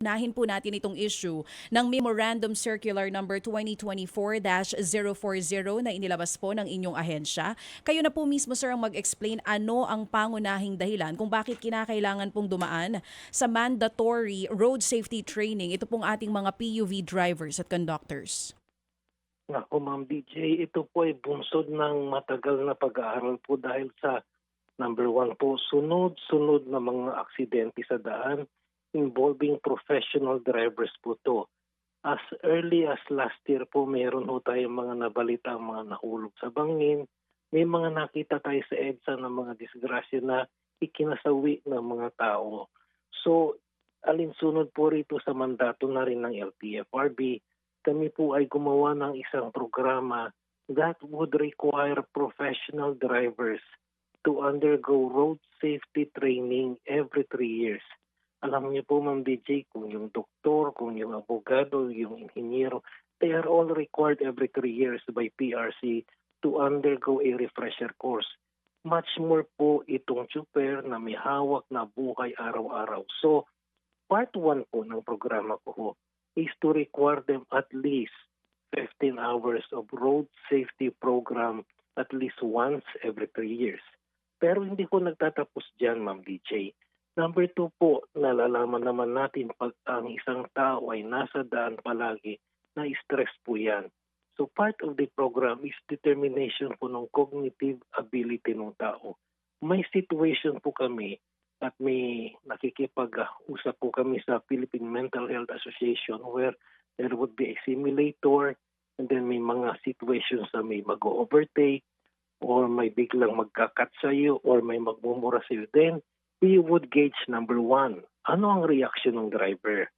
Unahin po natin itong issue ng Memorandum Circular number 2024-040 na inilabas po ng inyong ahensya. Kayo na po mismo sir ang mag-explain ano ang pangunahing dahilan kung bakit kinakailangan pong dumaan sa mandatory road safety training ito pong ating mga PUV drivers at conductors. Naku, Ma'am DJ, ito po ay bunsod ng matagal na pag-aaral po dahil sa number one po, sunod-sunod na mga aksidente sa daan involving professional drivers po to. As early as last year po, mayroon po tayong mga nabalita, mga nahulog sa bangin. May mga nakita tayo sa EDSA ng mga disgrasya na ikinasawi ng mga tao. So, alinsunod po rito sa mandato na rin ng LTFRB, kami po ay gumawa ng isang programa that would require professional drivers to undergo road safety training every 3 years. Alam niyo po, Ma'am DJ, kung yung doktor, kung yung abogado, yung inhinyero, they are all required every 3 years by PRC to undergo a refresher course. Much more po itong super na may hawak na buhay araw-araw. So, part 1 po ng programa ko is to require them at least 15 hours of road safety program at least once every 3 years. Pero hindi ko nagtatapos dyan, Ma'am DJ. Number 2 po, nalalaman naman natin pag ang isang tao ay nasa daan palagi, na stress po yan. So part of the program is determination po ng cognitive ability ng tao. May situation po kami at may nakikipag-usap po kami sa Philippine Mental Health Association where there would be a simulator and then may mga situations na may mag-overtake or may biglang magkakat sa iyo or may magmumura sa iyo. Then we would gauge number 1, ano ang reaction ng driver?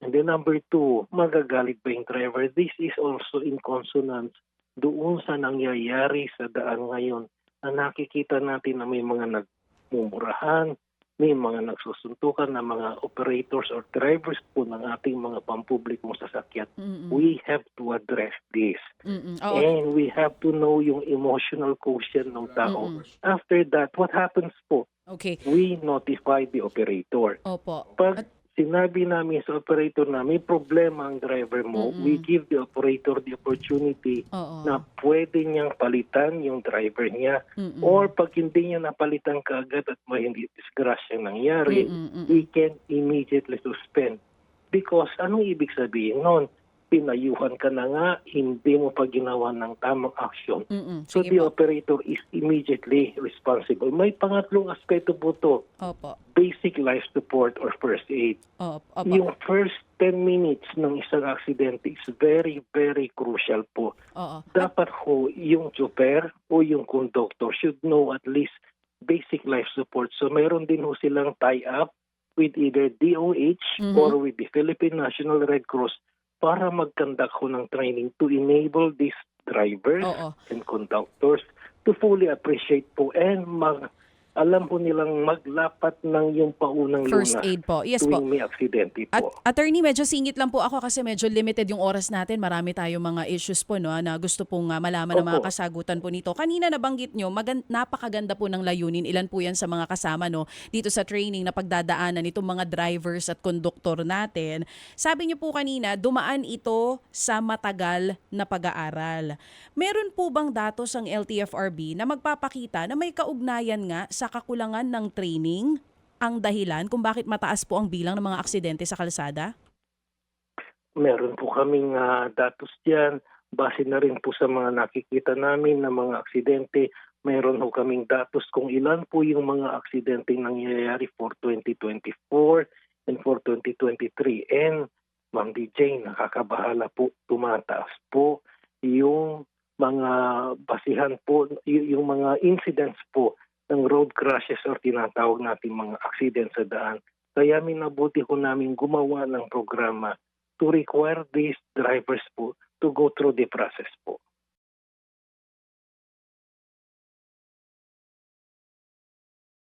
And then number 2, magagalit ba yung driver? This is also in consonance doon sa nangyayari sa daan ngayon na nakikita natin na may mga nagmumurahan, may mga nagsusuntukan na mga operators or drivers po ng ating mga pampublikong sasakyan. We have to address this. And we have to know yung emotional quotient ng tao. After that, what happens po? Okay. We notify the operator. Opo. Pag sinabi namin sa operator na may problema ang driver mo, we give the operator the opportunity na pwede niyang palitan yung driver niya. Or pag hindi niya napalitan kaagad at may hindi disgrasya nangyari, we can immediately suspend. Because anong ibig sabihin nun? Pinayuhan ka na nga, hindi mo pa ginawa ng tamang action. So the operator is immediately responsible. May pangatlong aspeto po to. Opo. Basic life support or first aid. Opo. Yung first 10 minutes ng isang aksidente is very, very crucial po. Dapat ho yung chauffeur o yung conductor should know at least basic life support. So mayroon din ho silang tie-up with either DOH or with the Philippine National Red Cross para mag-conduct ho ng training to enable these drivers and conductors to fully appreciate po and alam po nilang maglapat ng yung paunang First lunas aid po. Yes po. tuwing may aksidente po. Attorney, medyo singit lang po ako kasi medyo limited yung oras natin. Marami tayong mga issues po no, na gusto pong malaman ng mga kasagutan po nito. Kanina nabanggit nyo, napakaganda po ng layunin. Ilan po yan sa mga kasama no, dito sa training na pagdadaanan itong mga drivers at konduktor natin. Sabi nyo po kanina, dumaan ito sa matagal na pag-aaral. Meron po bang datos ang LTFRB na magpapakita na may kaugnayan nga sa kakulangan ng training ang dahilan kung bakit mataas po ang bilang ng mga aksidente sa kalsada? Meron po kaming datos dyan. Base na rin po sa mga nakikita namin na mga aksidente. Meron po kaming datos kung ilan po yung mga aksidente nangyayari for 2024 and for 2023. And Ma'am DJ, nakakabahala po, tumataas po yung mga basihan po, yung mga incidents po ng road crashes or tinatawag natin mga accident sa daan. Kaya minabuti ko namin gumawa ng programa to require these drivers po to go through the process po.